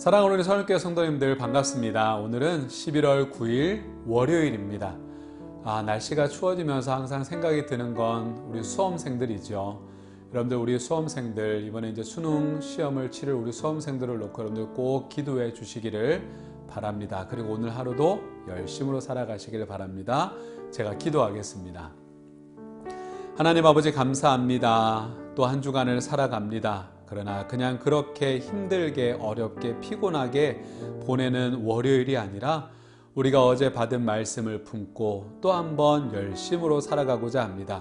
사랑하는 우리 서울교회 성도님들 반갑습니다. 오늘은 11월 9일 월요일입니다. 날씨가 추워지면서 항상 생각이 드는 건 우리 수험생들이죠. 여러분들 우리 수험생들 이번에 이제 수능 시험을 치를 우리 수험생들을 놓고 여러분들 꼭 기도해 주시기를 바랍니다. 그리고 오늘 하루도 열심으로 살아가시기를 바랍니다. 제가 기도하겠습니다. 하나님 아버지 감사합니다. 또 한 주간을 살아갑니다. 그러나 그냥 그렇게 힘들게 어렵게 피곤하게 보내는 월요일이 아니라 우리가 어제 받은 말씀을 품고 또 한 번 열심으로 살아가고자 합니다.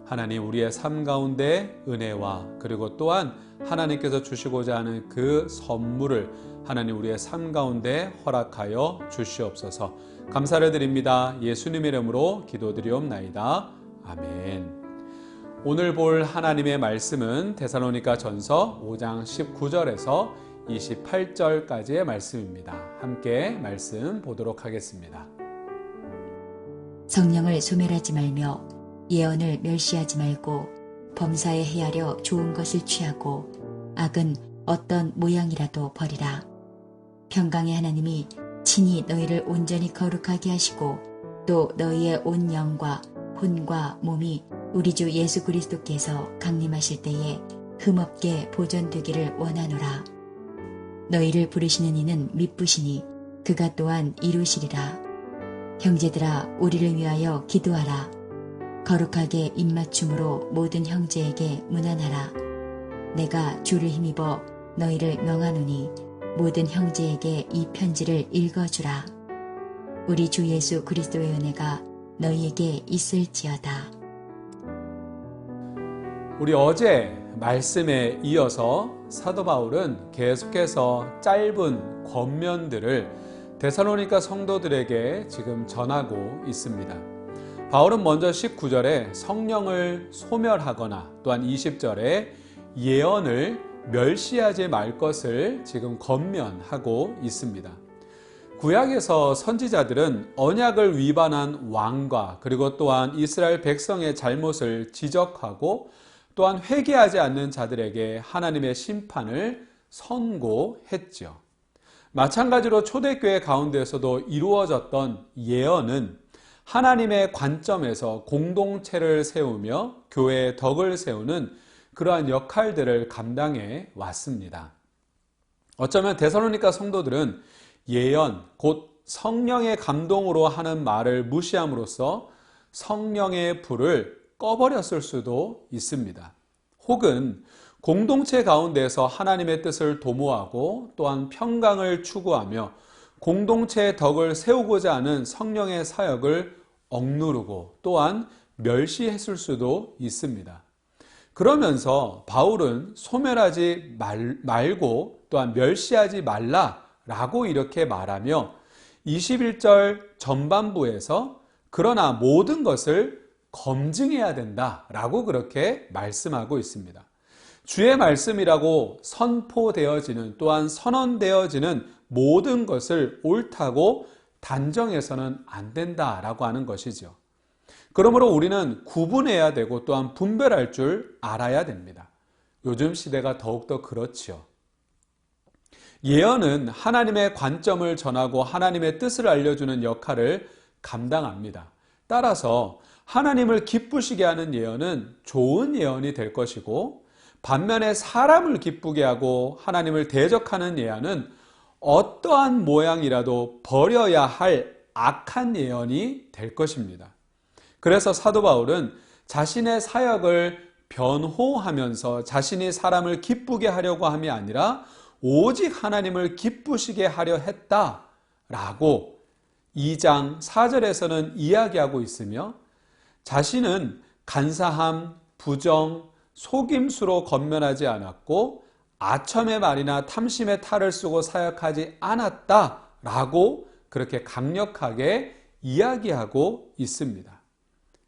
하나님 우리의 삶 가운데 은혜와 그리고 또한 하나님께서 주시고자 하는 그 선물을 하나님 우리의 삶 가운데 허락하여 주시옵소서. 감사를 드립니다. 예수님 이름으로 기도드리옵나이다. 아멘. 오늘 볼 하나님의 말씀은 데살로니가 전서 5장 19절에서 28절까지의 말씀입니다. 함께 말씀 보도록 하겠습니다. 성령을 소멸하지 말며 예언을 멸시하지 말고 범사에 헤아려 좋은 것을 취하고 악은 어떤 모양이라도 버리라. 평강의 하나님이 친히 너희를 온전히 거룩하게 하시고 또 너희의 온 영과 혼과 몸이 우리 주 예수 그리스도께서 강림하실 때에 흠없게 보존되기를 원하노라. 너희를 부르시는 이는 미쁘시니 그가 또한 이루시리라. 형제들아 우리를 위하여 기도하라. 거룩하게 입맞춤으로 모든 형제에게 문안하라. 내가 주를 힘입어 너희를 명하노니 모든 형제에게 이 편지를 읽어주라. 우리 주 예수 그리스도의 은혜가 너희에게 있을지어다. 우리 어제 말씀에 이어서 사도 바울은 계속해서 짧은 권면들을 데살로니가 성도들에게 지금 전하고 있습니다. 바울은 먼저 19절에 성령을 소멸하거나 또한 20절에 예언을 멸시하지 말 것을 지금 권면하고 있습니다. 구약에서 선지자들은 언약을 위반한 왕과 그리고 또한 이스라엘 백성의 잘못을 지적하고 또한 회개하지 않는 자들에게 하나님의 심판을 선고했죠. 마찬가지로 초대교회 가운데서도 이루어졌던 예언은 하나님의 관점에서 공동체를 세우며 교회의 덕을 세우는 그러한 역할들을 감당해 왔습니다. 어쩌면 데살로니가 성도들은 예언, 곧 성령의 감동으로 하는 말을 무시함으로써 성령의 불을 꺼버렸을 수도 있습니다. 혹은 공동체 가운데서 하나님의 뜻을 도모하고 또한 평강을 추구하며 공동체의 덕을 세우고자 하는 성령의 사역을 억누르고 또한 멸시했을 수도 있습니다. 그러면서 바울은 소멸하지 말고 또한 멸시하지 말라라고 이렇게 말하며 21절 전반부에서 그러나 모든 것을 검증해야 된다라고 그렇게 말씀하고 있습니다. 주의 말씀이라고 선포되어지는 또한 선언되어지는 모든 것을 옳다고 단정해서는 안 된다라고 하는 것이죠. 그러므로 우리는 구분해야 되고 또한 분별할 줄 알아야 됩니다. 요즘 시대가 더욱더 그렇지요. 예언은 하나님의 관점을 전하고 하나님의 뜻을 알려주는 역할을 감당합니다. 따라서 하나님을 기쁘시게 하는 예언은 좋은 예언이 될 것이고 반면에 사람을 기쁘게 하고 하나님을 대적하는 예언은 어떠한 모양이라도 버려야 할 악한 예언이 될 것입니다. 그래서 사도 바울은 자신의 사역을 변호하면서 자신이 사람을 기쁘게 하려고 함이 아니라 오직 하나님을 기쁘시게 하려 했다라고 2장 4절에서는 이야기하고 있으며 자신은 간사함, 부정, 속임수로 권면하지 않았고 아첨의 말이나 탐심의 탈을 쓰고 사역하지 않았다라고 그렇게 강력하게 이야기하고 있습니다.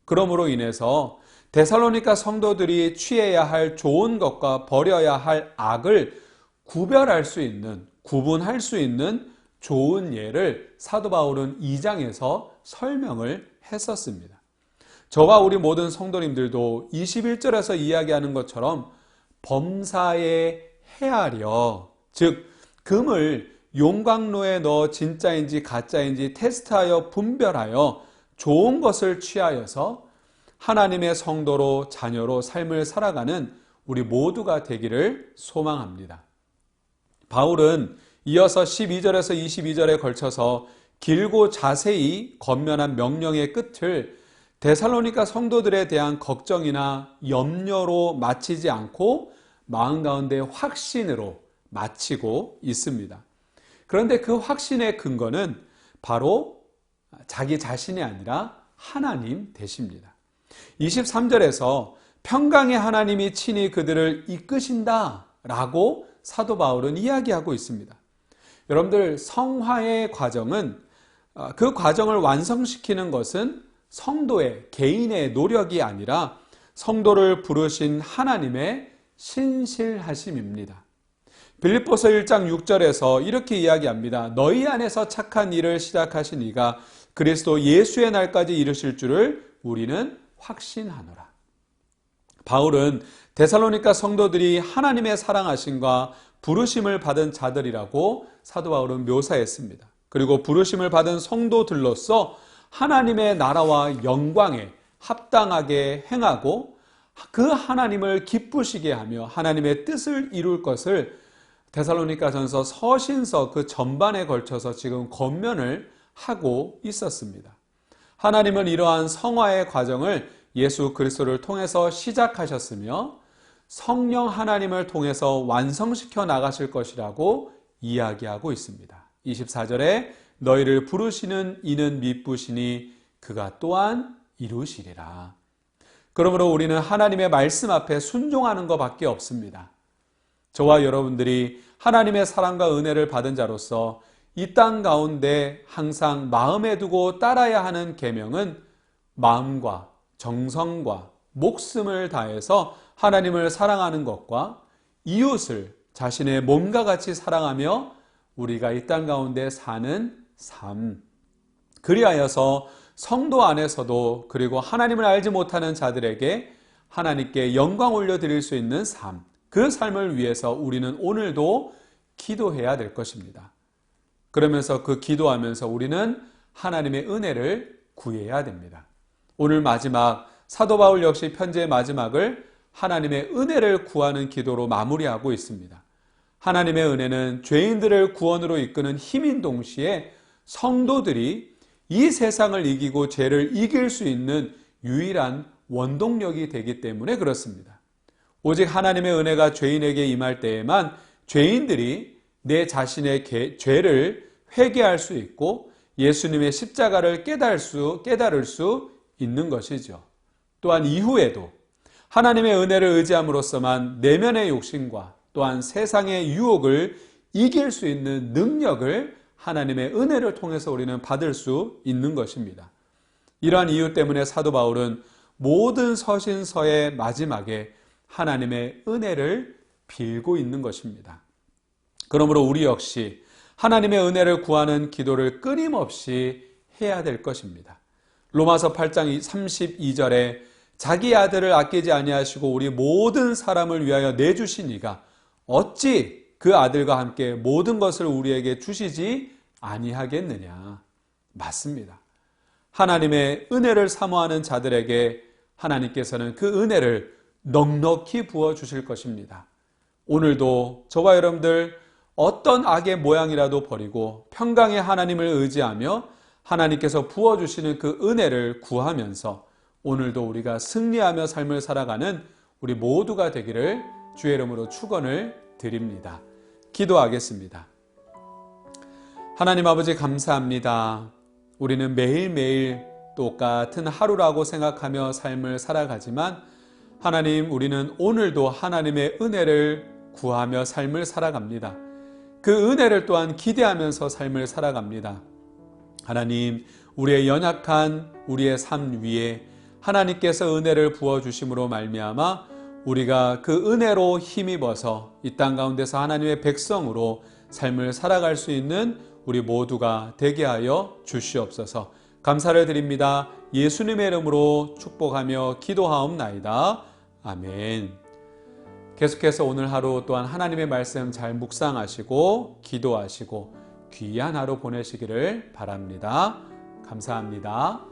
그러므로 인해서 데살로니가 성도들이 취해야 할 좋은 것과 버려야 할 악을 구별할 수 있는, 구분할 수 있는 좋은 예를 사도 바울은 2장에서 설명을 했었습니다. 저와 우리 모든 성도님들도 21절에서 이야기하는 것처럼 범사에 헤아려, 즉 금을 용광로에 넣어 진짜인지 가짜인지 테스트하여 분별하여 좋은 것을 취하여서 하나님의 성도로 자녀로 삶을 살아가는 우리 모두가 되기를 소망합니다. 바울은 이어서 12절에서 22절에 걸쳐서 길고 자세히 권면한 명령의 끝을 데살로니가 성도들에 대한 걱정이나 염려로 마치지 않고 마음 가운데 확신으로 마치고 있습니다. 그런데 그 확신의 근거는 바로 자기 자신이 아니라 하나님 되십니다. 23절에서 평강의 하나님이 친히 그들을 이끄신다 라고 사도 바울은 이야기하고 있습니다. 여러분들, 성화의 과정은 그 과정을 완성시키는 것은 성도의 개인의 노력이 아니라 성도를 부르신 하나님의 신실하심입니다. 빌립보서 1장 6절에서 이렇게 이야기합니다. 너희 안에서 착한 일을 시작하신 이가 그리스도 예수의 날까지 이루실 줄을 우리는 확신하노라. 바울은 데살로니가 성도들이 하나님의 사랑하심과 부르심을 받은 자들이라고 사도 바울은 묘사했습니다. 그리고 부르심을 받은 성도들로서 하나님의 나라와 영광에 합당하게 행하고 그 하나님을 기쁘시게 하며 하나님의 뜻을 이룰 것을 데살로니가전서 서신서 그 전반에 걸쳐서 지금 권면을 하고 있었습니다. 하나님은 이러한 성화의 과정을 예수 그리스도를 통해서 시작하셨으며 성령 하나님을 통해서 완성시켜 나가실 것이라고 이야기하고 있습니다. 24절에 너희를 부르시는 이는 미쁘시니 그가 또한 이루시리라. 그러므로 우리는 하나님의 말씀 앞에 순종하는 것밖에 없습니다. 저와 여러분들이 하나님의 사랑과 은혜를 받은 자로서 이 땅 가운데 항상 마음에 두고 따라야 하는 계명은 마음과 정성과 목숨을 다해서 하나님을 사랑하는 것과 이웃을 자신의 몸과 같이 사랑하며 우리가 이 땅 가운데 사는 삶, 그리하여서 성도 안에서도 그리고 하나님을 알지 못하는 자들에게 하나님께 영광 올려드릴 수 있는 삶, 그 삶을 위해서 우리는 오늘도 기도해야 될 것입니다. 그러면서 그 기도하면서 우리는 하나님의 은혜를 구해야 됩니다. 오늘 마지막 사도 바울 역시 편지의 마지막을 하나님의 은혜를 구하는 기도로 마무리하고 있습니다. 하나님의 은혜는 죄인들을 구원으로 이끄는 힘인 동시에 성도들이 이 세상을 이기고 죄를 이길 수 있는 유일한 원동력이 되기 때문에 그렇습니다. 오직 하나님의 은혜가 죄인에게 임할 때에만 죄인들이 내 자신의 죄를 회개할 수 있고 예수님의 십자가를 깨달을 수 있는 것이죠. 또한 이후에도 하나님의 은혜를 의지함으로써만 내면의 욕심과 또한 세상의 유혹을 이길 수 있는 능력을 하나님의 은혜를 통해서 우리는 받을 수 있는 것입니다. 이러한 이유 때문에 사도 바울은 모든 서신서의 마지막에 하나님의 은혜를 빌고 있는 것입니다. 그러므로 우리 역시 하나님의 은혜를 구하는 기도를 끊임없이 해야 될 것입니다. 로마서 8장 32절에 자기 아들을 아끼지 아니하시고 우리 모든 사람을 위하여 내주신 이가 어찌 그 아들과 함께 모든 것을 우리에게 주시지 아니하겠느냐. 맞습니다. 하나님의 은혜를 사모하는 자들에게 하나님께서는 그 은혜를 넉넉히 부어주실 것입니다. 오늘도 저와 여러분들 어떤 악의 모양이라도 버리고 평강의 하나님을 의지하며 하나님께서 부어주시는 그 은혜를 구하면서 오늘도 우리가 승리하며 삶을 살아가는 우리 모두가 되기를 주의 이름으로 축원을 드립니다. 기도하겠습니다. 하나님 아버지 감사합니다. 우리는 매일매일 똑같은 하루라고 생각하며 삶을 살아가지만 하나님, 우리는 오늘도 하나님의 은혜를 구하며 삶을 살아갑니다. 그 은혜를 또한 기대하면서 삶을 살아갑니다. 하나님, 우리의 연약한 우리의 삶 위에 하나님께서 은혜를 부어주심으로 말미암아 우리가 그 은혜로 힘입어서 이 땅 가운데서 하나님의 백성으로 삶을 살아갈 수 있는 우리 모두가 되게 하여 주시옵소서. 감사를 드립니다. 예수님의 이름으로 축복하며 기도하옵나이다. 아멘. 계속해서 오늘 하루 또한 하나님의 말씀 잘 묵상하시고 기도하시고 귀한 하루 보내시기를 바랍니다. 감사합니다.